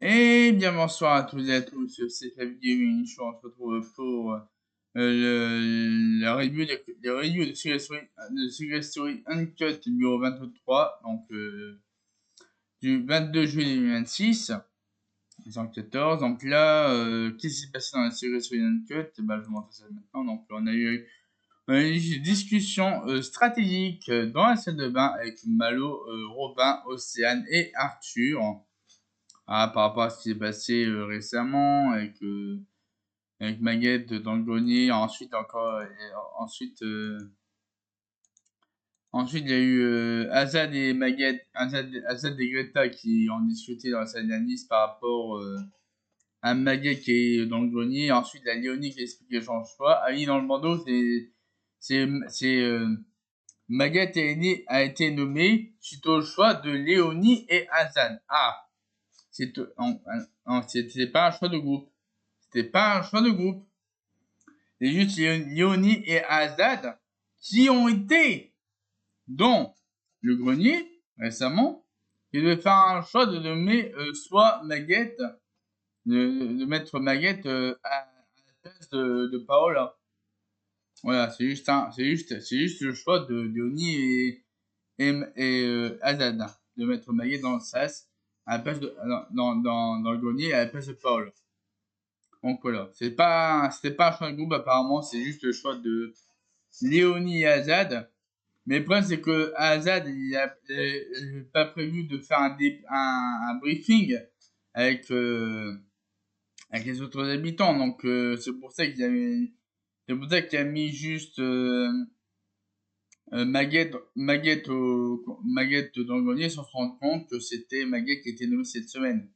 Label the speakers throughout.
Speaker 1: Et bien bonsoir à toutes et à tous, c'est Fabien Gaming Show, on se retrouve pour la review de Secret Story Uncut numéro 23, donc du 22 juillet 2026, 114. Donc là, qu'est-ce qui s'est passé dans la Secret Story Uncut? Bah, je vous montre ça maintenant. Donc on a eu une discussion stratégique dans la salle de bain avec Malo, Robin, Océane et Arthur. Par rapport à ce qui s'est passé récemment avec Maguette dans le grenier, ensuite encore, ensuite il y a eu Azad et Maguette, Azad et Greta qui ont discuté dans la salle d'analyse par rapport à Maguette qui est dans le grenier, ensuite la Léonie qui explique son choix, Ali dans le bandeau, c'est Maguette a été nommée suite au choix de Léonie et Azad. C'était pas un choix de groupe. C'était pas un choix de groupe. C'est juste Léonie et Azad qui ont été dans le grenier récemment. Ils devaient faire un choix de nommer soit Maguette, de mettre Maguette à la place de Paola. Voilà, c'est juste le choix de Léonie et Azad de mettre Maguette dans le sas à la place dans le grenier à la place de Paola. Donc voilà, c'était pas un choix de groupe apparemment, c'est juste le choix de Léonie et Azad. Mais le problème c'est que Azad il a pas prévu de faire un briefing avec avec les autres habitants, donc c'est pour ça qu'il a mis juste Maguette dans le grenier sans se rendre compte que c'était Maguette qui était nommée cette semaine.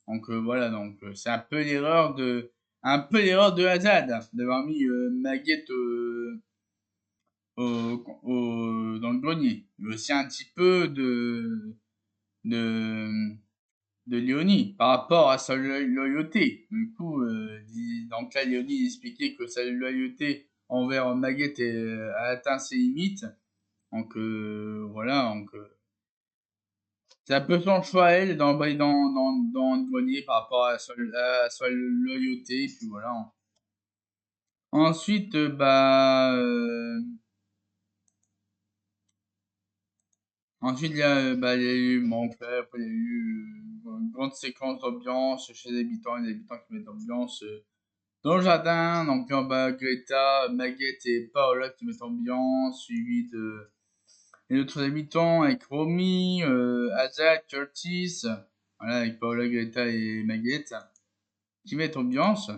Speaker 1: Donc voilà, donc c'est un peu l'erreur de Hazard d'avoir mis Maguette dans le grenier. Mais aussi un petit peu de, de Léonie par rapport à sa loyauté. Du coup, donc là, Léonie expliquait que sa loyauté envers Maguette a atteint ses limites. Donc voilà, donc c'est un peu son choix à elle dans le grenier par rapport à sa loyauté, et puis voilà. Ensuite, ensuite il y a eu mon frère, après, il y a eu une grande séquence d'ambiance chez les habitants qui mettent l'ambiance dans le jardin. Donc en bas, Greta, Maguette et Paola qui mettent l'ambiance, suivi de les autres habitants avec Romy, Azad, Curtis, voilà, avec Paola, Greta et Maguette qui mettent l'ambiance.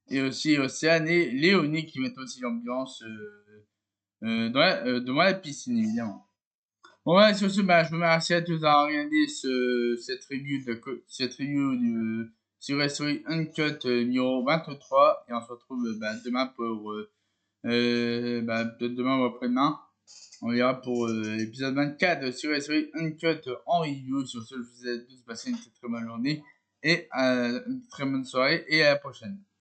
Speaker 1: Et aussi Océane et Léonie qui mettent aussi l'ambiance devant la piscine, évidemment. Bon, ouais, sur ce, je vous remercie à tous d'avoir regardé cette review du sur Story Uncut numéro 23. Et on se retrouve demain pour, peut-être demain ou après-demain. On verra pour l'épisode 24 de sur Story Uncut en review. Sur ce, je vous souhaite tous passer une très bonne journée et une très bonne soirée et à la prochaine.